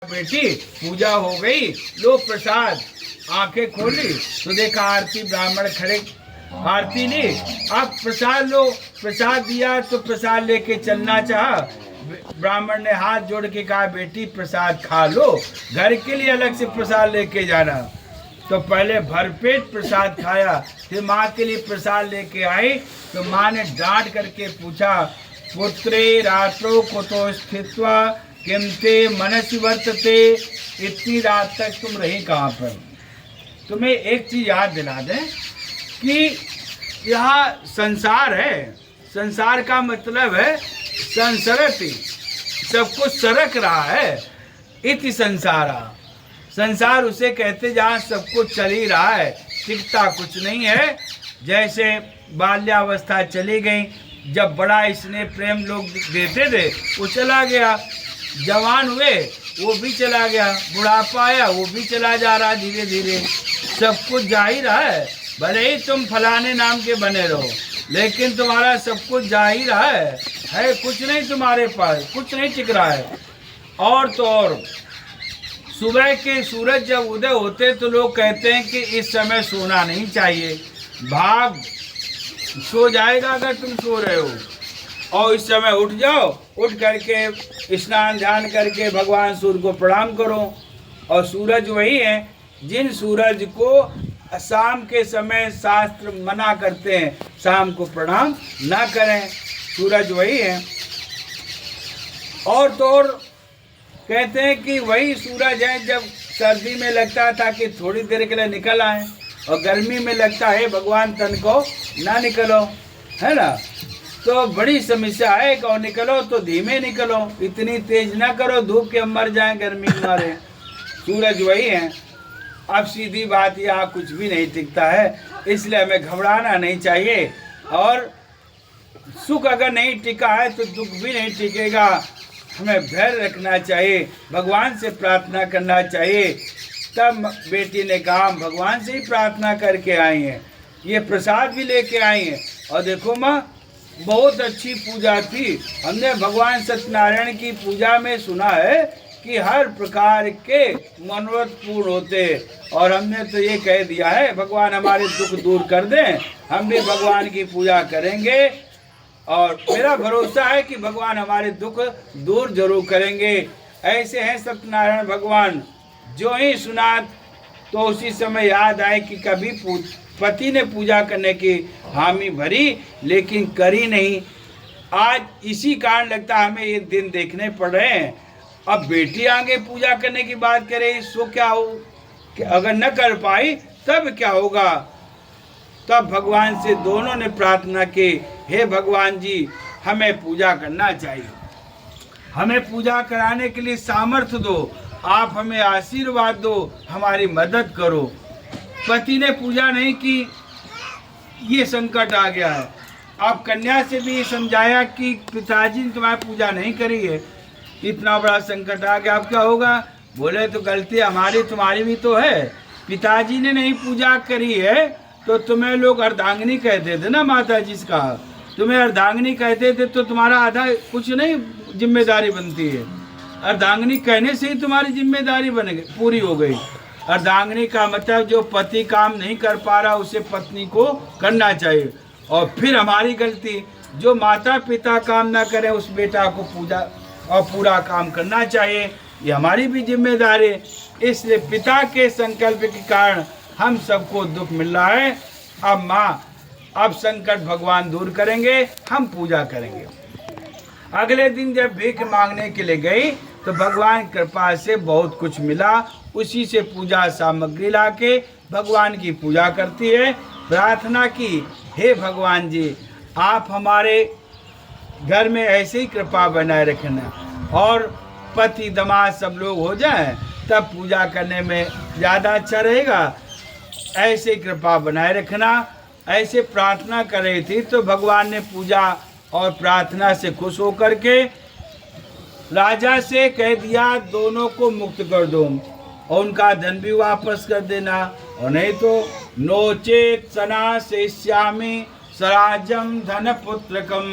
बेटी पूजा हो गई, लो प्रसाद। आंखें खोली तो देखा आरती ब्राह्मण खड़े, आरती ली, अब प्रसाद लो। प्रसाद दिया तो प्रसाद लेके चलना चाहा, ब्राह्मण ने हाथ जोड़ के कहा बेटी प्रसाद खा लो, घर के लिए अलग से प्रसाद लेके जाना। तो पहले भरपेट प्रसाद खाया, फिर माँ के लिए प्रसाद लेके आई। तो माँ ने डांट करके पूछा, पुत्रे रात्रो कुतो स्थित्वा किमते मनसि वर्तते, इतनी रात तक तुम रही कहाँ पर। तुम्हें एक चीज याद दिला दें कि यह संसार है, संसार का मतलब है संसरति, सब कुछ सरक रहा है। इति संसारा, संसार उसे कहते जहाँ सब कुछ चल ही रहा है, टिकता कुछ नहीं है। जैसे बाल्यावस्था चली गई, जब बड़ा स्नेह प्रेम लोग देते थे वो चला गया, जवान हुए वो भी चला गया, बुढ़ापा आया वो भी चला जा रहा, धीरे धीरे सब कुछ जा ही रहा है। भले ही तुम फलाने नाम के बने रहो, लेकिन तुम्हारा सब कुछ जा ही रहा है कुछ नहीं तुम्हारे पास, कुछ नहीं टिक रहा है। और तो और सुबह के सूरज जब उदय होते तो लोग कहते हैं कि इस समय सोना नहीं चाहिए, भाग सो जाएगा अगर तुम सो रहे हो, और इस समय उठ जाओ, उठ करके स्नान ध्यान करके भगवान सूर्य को प्रणाम करो। और सूरज वही है जिन सूरज को शाम के समय शास्त्र मना करते हैं शाम को प्रणाम ना करें, सूरज वही है। और तो और कहते हैं कि वही सूरज है जब सर्दी में लगता था कि थोड़ी देर के लिए निकल आए, और गर्मी में लगता है भगवान तन को ना निकलो, है ना। तो बड़ी समस्या है, और निकलो तो धीमे निकलो, इतनी तेज ना करो धूप के हम मर जाएं गर्मी के मारे। सूरज वही है। अब सीधी बात, यहाँ कुछ भी नहीं टिकता है, इसलिए हमें घबराना नहीं चाहिए। और सुख अगर नहीं टिका है तो दुख भी नहीं टिकेगा। हमें धैर्य रखना चाहिए, भगवान से प्रार्थना करना चाहिए। तब बेटी ने कहा हम भगवान से ही प्रार्थना करके आई हैं, ये प्रसाद भी लेके आई हैं। और देखो माँ, बहुत अच्छी पूजा थी। हमने भगवान सत्यनारायण की पूजा में सुना है कि हर प्रकार के मनोरथ पूर्ण होते, और हमने तो ये कह दिया है भगवान हमारे दुख दूर कर दें, हम भी भगवान की पूजा करेंगे। और मेरा भरोसा है कि भगवान हमारे दुख दूर जरूर करेंगे। ऐसे हैं सत्यनारायण भगवान, जो ही सुना तो उसी समय याद आए कि कभी पति ने पूजा करने की हामी भरी लेकिन करी नहीं। आज इसी कारण लगता हमें ये दिन देखने पड़ रहे हैं। अब बेटी आगे पूजा करने की बात करे सो क्या हो, कि अगर न कर पाई तब क्या होगा। तब भगवान से दोनों ने प्रार्थना की, हे भगवान जी हमें पूजा करना चाहिए, हमें पूजा कराने के लिए सामर्थ्य दो, आप हमें आशीर्वाद दो, हमारी मदद करो। पति ने पूजा नहीं की, ये संकट आ गया है। अब कन्या से भी समझाया कि पिताजी ने तुम्हारी पूजा नहीं करी है, इतना बड़ा संकट आ गया, अब क्या होगा। बोले तो गलती हमारी तुम्हारी भी तो है, पिताजी ने नहीं पूजा करी है तो तुम्हें लोग अर्धांगिनी कहते थे ना, माता जी का तुम्हें अर्धांगिनी कहते थे तो तुम्हारा आधा कुछ नहीं जिम्मेदारी बनती है। अर्धांगिनी कहने से ही तुम्हारी जिम्मेदारी बन गई, पूरी हो गई। अर्धांगिनी का मतलब जो पति काम नहीं कर पा रहा उसे पत्नी को करना चाहिए। और फिर हमारी गलती, जो माता पिता काम ना करें उस बेटा को पूजा और पूरा काम करना चाहिए, ये हमारी भी जिम्मेदारी है। इसलिए पिता के संकल्प के कारण हम सबको दुख मिल रहा है। अब माँ, अब संकट भगवान दूर करेंगे, हम पूजा करेंगे। अगले दिन जब भीख मांगने के लिए गई तो भगवान कृपा से बहुत कुछ मिला, उसी से पूजा सामग्री लाके भगवान की पूजा करती है। प्रार्थना की, हे भगवान जी आप हमारे घर में ऐसे ही कृपा बनाए रखना, और पति दमाद सब लोग हो जाएं तब पूजा करने में ज़्यादा अच्छा रहेगा, ऐसे कृपा बनाए रखना। ऐसे प्रार्थना कर रही थी तो भगवान ने पूजा और प्रार्थना से खुश होकर के राजा से कह दिया दोनों को मुक्त कर दो, और उनका धन भी वापस कर देना, और नहीं तो नोचेत सना से श्यामी सराजम धन पुत्रकम,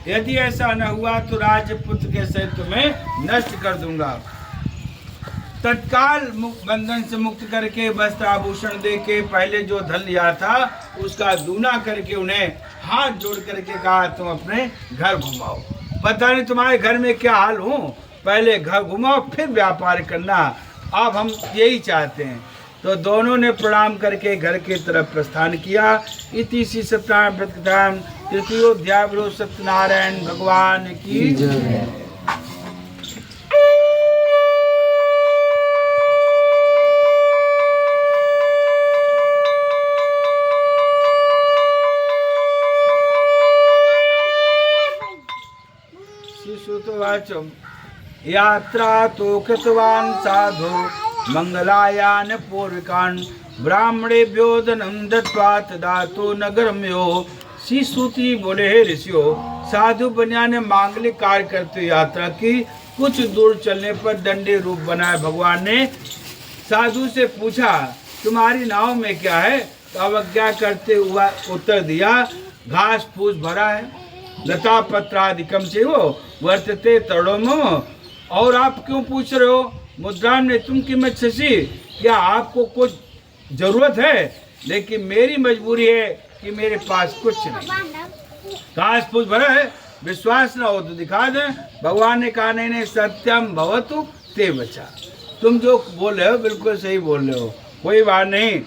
यदि ऐसा न हुआ तो राजपुत्र के सहित तुम्हें नष्ट कर दूंगा। तत्काल बंधन से मुक्त करके वस्त्र आभूषण दे के पहले जो धन लिया था उसका दूना करके उन्हें हाथ जोड़ करके कहा तुम अपने घर घुमाओ। पता नहीं तुम्हारे घर में क्या हाल हो, पहले घर घुमाओ फिर व्यापार करना। अब हम यही चाहते हैं। तो दोनों ने प्रणाम करके घर की तरफ प्रस्थान किया। इति श्री सत्यनारायण व्रत कथा तृतीयोध्याय। सत्यनारायण भगवान की जय। यात्रा तो कृतवान् साधु मंगलायान पूर्वकान् ब्राह्मणेभ्यो धनं दत्त्वा तदा तो नगरम्यो। श्री सूति बोले हे ऋषियों, साधु बनिया ने मांगलिक कार्य करते यात्रा की। कुछ दूर चलने पर दंडी रूप बनाए भगवान ने साधु से पूछा तुम्हारी नाव में क्या है? तो अवज्ञा करते हुआ उत्तर दिया घास फूस भरा है, लता पत्रादिकम से वो वर्तते तड़ोमो। और आप क्यों पूछ रहे हो? मुद्रा ने तुम की मत्स्यसी, क्या आपको कुछ जरूरत है? लेकिन मेरी मजबूरी है कि मेरे पास कुछ नहीं। घास फूस भरा है, विश्वास ना हो तो दिखा दे। भगवान ने कहा नहीं सत्यम भवतु ते बचा। तुम जो बोल रहे हो बिल्कुल सही बोल रहे हो, कोई बात नहीं।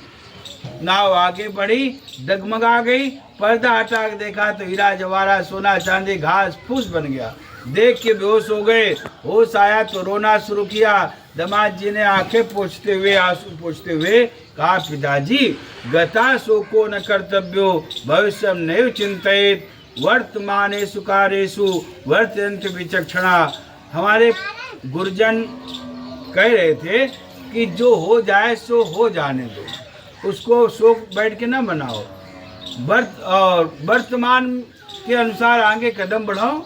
नाव आगे बढ़ी, डगमगा गई। पर्दा हटा के देखा तो हीरा जवाहरात सोना चांदी घास फूस बन गया। देख के बेहोश हो गए। होश आया तो रोना शुरू किया। दामाद जी ने आंखें पोंछते हुए आंसू पोंछते हुए कहा पिताजी गता शोको न कर्तव्यो भविष्यम नैव चिंतित वर्तमानेषु कार्येषु वर्तन्ते विचक्षणा। हमारे गुरुजन कह रहे थे कि जो हो जाए सो हो जाने दो, उसको शोक बैठ के न बनाओ। वर्तमान के अनुसार आगे कदम बढ़ाओ,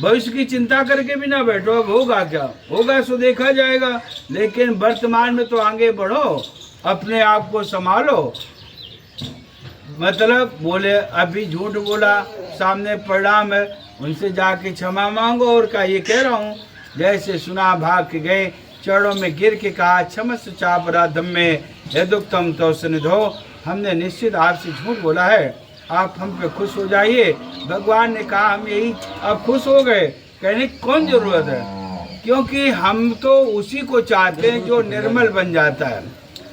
भविष्य की चिंता करके भी ना बैठो। अब होगा क्या होगा सो देखा जाएगा, लेकिन वर्तमान में तो आगे बढ़ो, अपने आप को संभालो। मतलब बोले अभी झूठ बोला, सामने परिणाम है, उनसे जाके क्षमा मांगो। और क्या ये कह रहा हूँ, जैसे सुना भाग के गए, चरणों में गिर के कहा क्षमस्व चापराधम में यदुक्तम तो सनिधो। हमने निश्चित आपसे झूठ बोला है, आप हम पे खुश हो जाइए। भगवान ने कहा हम यही अब खुश हो गए, कहने की कौन जरूरत है, क्योंकि हम तो उसी को चाहते हैं जो निर्मल बन जाता है।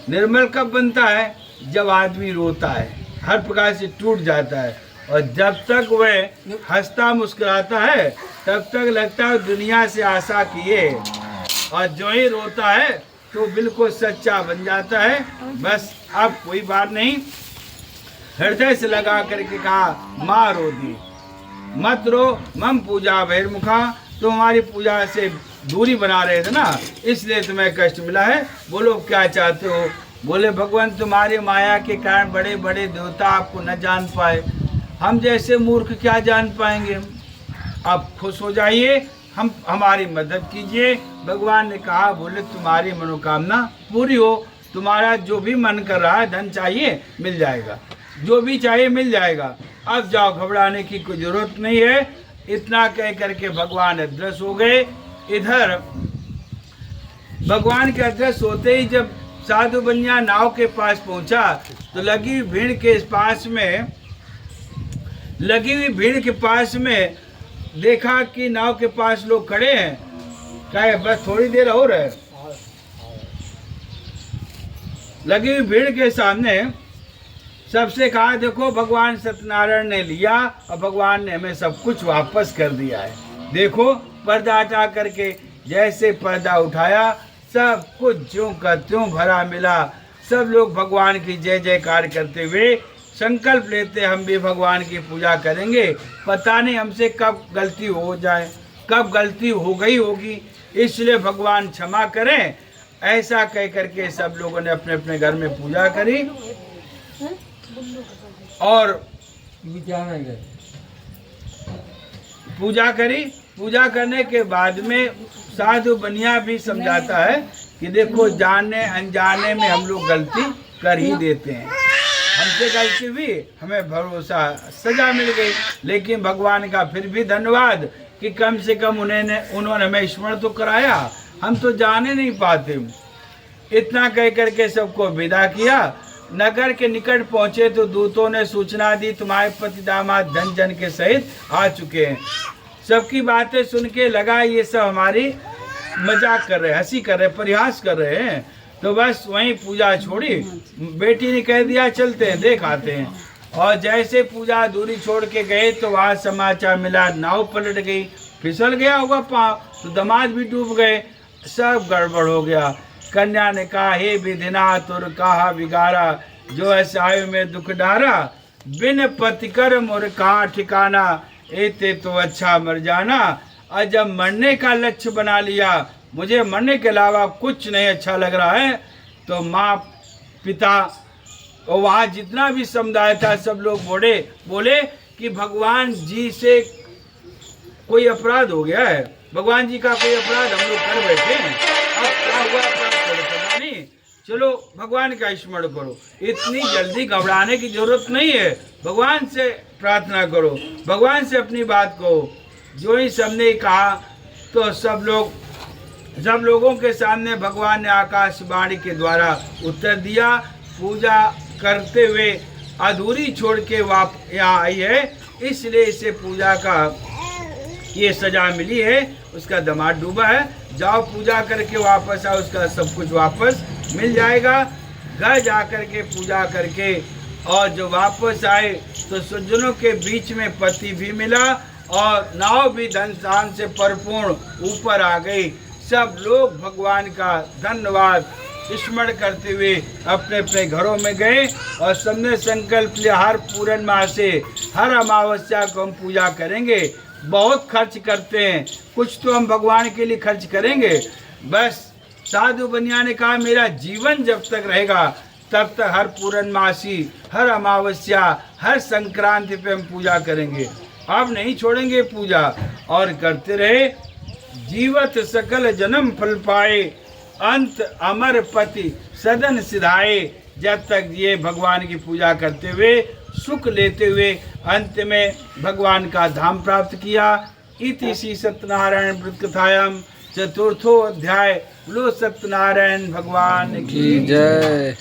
निर्मल कब बनता है? जब आदमी रोता है, हर प्रकार से टूट जाता है, और जब तक वह हंसता मुस्कुराता है तब तक लगता है दुनिया से आशा किए, और जो ही रोता है तो बिल्कुल सच्चा बन जाता है। बस अब कोई बात नहीं। हृदय से लगा करके कहा माँ रो दी मत रो, मम पूजा बहिर्मुखा। तो हमारी पूजा से दूरी बना रहे थे ना, इसलिए तुम्हें कष्ट मिला है। बोलो क्या चाहते हो? बोले भगवान तुम्हारी माया के कारण बड़े बड़े देवता आपको न जान पाए, हम जैसे मूर्ख क्या जान पाएंगे। अब खुश हो जाइए, हम हमारी मदद कीजिए। भगवान ने कहा बोले तुम्हारी मनोकामना पूरी हो, तुम्हारा जो भी मन कर रहा है, धन चाहिए मिल जाएगा, जो भी चाहिए मिल जाएगा। अब जाओ, घबराने की कोई जरूरत नहीं है। इतना कह करके भगवान अदृश्य हो गए। इधर भगवान के अदृश्य होते ही जब साधु बनिया नाव के पास पहुंचा तो लगी हुई भीड़ के पास में देखा कि नाव के पास लोग खड़े हैं। कहे बस थोड़ी देर और है। लगी हुई भीड़ के सामने सबसे कहा देखो भगवान सत्यनारायण ने लिया और भगवान ने हमें सब कुछ वापस कर दिया है। देखो पर्दा हटा करके जैसे पर्दा उठाया सब कुछ ज्यों का त्यों भरा मिला। सब लोग भगवान की जय जयकार करते हुए संकल्प लेते हम भी भगवान की पूजा करेंगे। पता नहीं हमसे कब गलती हो जाए, कब गलती हो गई होगी, इसलिए भगवान क्षमा करें। ऐसा कह करके सब लोगों ने अपने अपने घर में पूजा करी। और पूजा करने के बाद में साधु बनिया भी समझाता है कि देखो जानने अनजाने में हम लोग गलती कर ही देते हैं, हमसे गलती हुई, हमें भरोसा सजा मिल गई। लेकिन भगवान का फिर भी धन्यवाद कि कम से कम उन्होंने हमें स्मरण तो कराया हम तो जाने नहीं पाते। इतना कह करके सबको विदा किया। नगर के निकट पहुंचे तो दूतों ने सूचना दी, तुम्हारे पति दामाद धन जन के सहित आ चुके हैं। सबकी बातें सुन के लगा ये सब हमारी मजाक कर रहे, हंसी कर रहे, परिहास कर रहे हैं। तो बस वहीं पूजा छोड़ी। बेटी ने कह दिया चलते हैं, देख आते हैं। और जैसे पूजा दूरी छोड़ के गए तो वहाँ समाचार मिला नाव पलट गई, फिसल गया होगा पाँव, तो दामाद भी डूब गए, सब गड़बड़ हो गया। कन्या ने कहा, हे विधिनाथ और कहा बिगारा, जो ऐसे आयु में दुख डारा, बिन पति कर मोर कहाँ ठिकाना, एते तो अच्छा मर जाना। और जब मरने का लक्ष्य बना लिया, मुझे मरने के अलावा कुछ नहीं अच्छा लग रहा है, तो माँ पिता और वहाँ जितना भी समुदाय था सब लोग बोले कि भगवान जी से कोई अपराध हो गया है, भगवान जी का कोई अपराध हम लोग कर बैठे हैं, अब क्या हुआ पता नहीं, चलो भगवान का स्मरण करो। इतनी जल्दी घबराने की जरूरत नहीं है, भगवान से प्रार्थना करो, भगवान से अपनी बात कहो। जो ही सबने कहा तो सब लोगों के सामने भगवान ने आकाशवाणी के द्वारा उत्तर दिया। पूजा करते हुए अधूरी छोड़ के यहाँ आई है, इसलिए इसे पूजा का ये सजा मिली है। उसका दामाद डूबा है, जाओ पूजा करके वापस आओ, उसका सब कुछ वापस मिल जाएगा। घर जा कर के पूजा करके और जो वापस आए तो सज्जनों के बीच में पति भी मिला और नाव भी धन धान से परिपूर्ण ऊपर आ गई। सब लोग भगवान का धन्यवाद स्मरण करते हुए अपने अपने घरों में गए और सबने संकल्प लिया, हर पूर्णिमा से हर अमावस्या को हम पूजा करेंगे। बहुत खर्च करते हैं, कुछ तो हम भगवान के लिए खर्च करेंगे। बस साधु बनिया ने कहा, मेरा जीवन जब तक रहेगा तब तक हर पूर्णमासी, हर अमावस्या, हर संक्रांति पे हम पूजा करेंगे, अब नहीं छोड़ेंगे पूजा। और करते रहे। जीवत सकल जन्म फल पाए, अंत अमर पति सदन सिधाए। जब तक ये भगवान की पूजा करते हुए सुख लेते हुए अंत में भगवान का धाम प्राप्त किया। इति श्री सत्यनारायण व्रत कथायाम चतुर्थो अध्याय। बोलो सत्यनारायण भगवान की जय।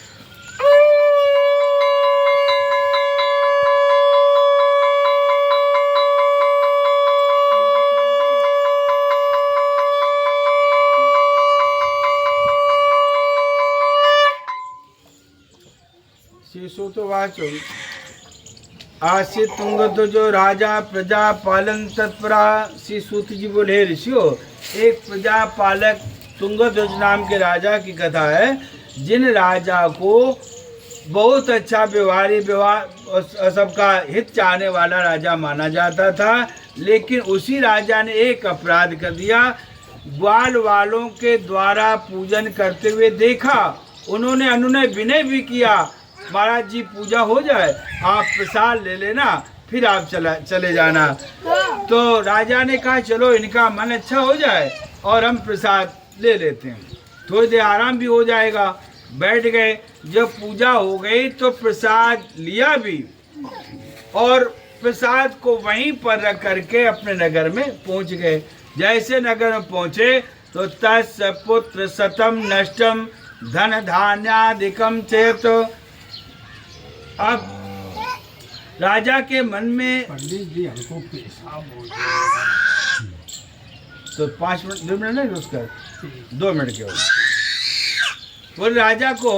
श्रीसूतवाच आसी तुंग तो जो राजा प्रजा पालन तत्परा। श्री सूत जी बोले, ऋषियों, एक प्रजा पालक तुंगध्वज नाम के राजा की कथा है, जिन राजा को बहुत अच्छा व्यवहार सबका हित चाहने वाला राजा माना जाता था, लेकिन उसी राजा ने एक अपराध कर दिया। ग्वाल वालों के द्वारा पूजन करते हुए देखा, उन्होंने अनुनय विनय भी किया, महाराज जी पूजा हो जाए, आप प्रसाद ले लेना, फिर आप चले जाना। तो राजा ने कहा, चलो इनका मन अच्छा हो जाए और हम प्रसाद ले लेते हैं, थोड़ी देर आराम भी हो जाएगा। बैठ गए। जब पूजा हो गई तो प्रसाद लिया भी और प्रसाद को वहीं पर रख करके अपने नगर में पहुंच गए। जैसे नगर में पहुंचे तो तस् पुत्र शतम नष्टम धन धान्यादिकम चेत। अब राजा के मन में पंडित जी हमको पेशाब हो तो 5 मिनट 2 मिनट नहीं उसका 2 मिनट के वो राजा को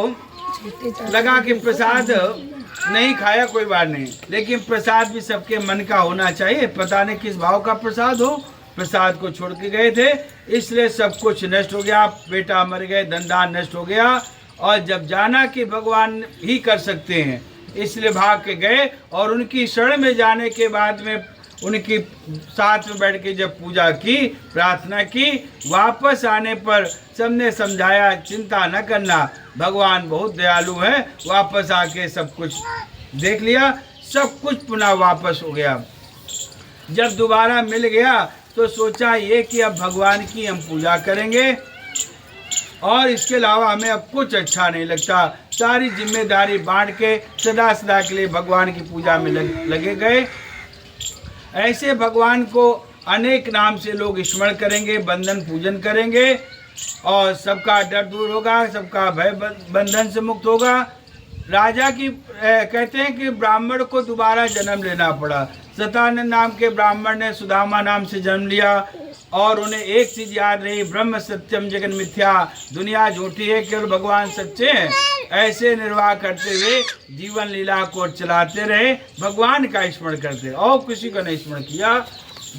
लगा कि प्रसाद नहीं खाया कोई बात नहीं, लेकिन प्रसाद भी सबके मन का होना चाहिए। पता नहीं किस भाव का प्रसाद हो, प्रसाद को छोड़ के गए थे, इसलिए सब कुछ नष्ट हो गया। बेटा मर गए, धनदान नष्ट हो गया। और जब जाना कि भगवान ही कर सकते हैं, इसलिए भाग के गए। और उनकी शरण में जाने के बाद में उनकी साथ में बैठ के जब पूजा की, प्रार्थना की, वापस आने पर सबने समझाया, चिंता न करना, भगवान बहुत दयालु है। वापस आके सब कुछ देख लिया, सब कुछ पुनः वापस हो गया। जब दोबारा मिल गया तो सोचा ये कि अब भगवान की हम पूजा करेंगे और इसके अलावा हमें अब कुछ अच्छा नहीं लगता। सारी जिम्मेदारी बांट के सदा सदा के लिए भगवान की पूजा में लगे गए। ऐसे भगवान को अनेक नाम से लोग स्मरण करेंगे, बंधन पूजन करेंगे। और सबका डर दूर होगा, सबका भय बंधन से मुक्त होगा। राजा की कहते हैं कि ब्राह्मण को दोबारा जन्म लेना पड़ा। सतानंद नाम के ब्राह्मण ने सुदामा नाम से जन्म लिया और उन्हें एक चीज याद रही, ब्रह्म सत्यम जगन मिथ्या, दुनिया झूठी है केवल भगवान सच्चे हैं। ऐसे निर्वाह करते हुए जीवन लीला को चलाते रहे, भगवान का स्मरण करते और किसी का नहीं स्मरण किया।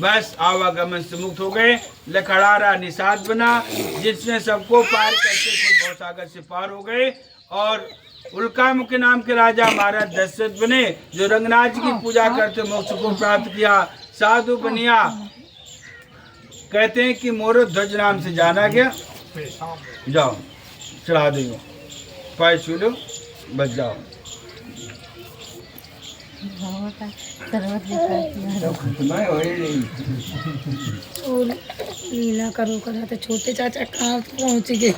बस आवागमन से मुक्त हो गए। लखड़ारा निषाद बना जिसने सबको पार करके खुद भवसागर से पार हो गए। और उल्कामुख नाम के राजा महाराज दशरथ बने जो रंगनाथ जी की पूजा करते मोक्ष को प्राप्त किया। साधु बनिया कहते हैं कि मोर ध्वज नाम से जाना गया। जाओ चढ़ा दो, पैर छू लो, बच जाओ। लीला करो करा तो छोटे चाचा कहाँ पहुँच गए।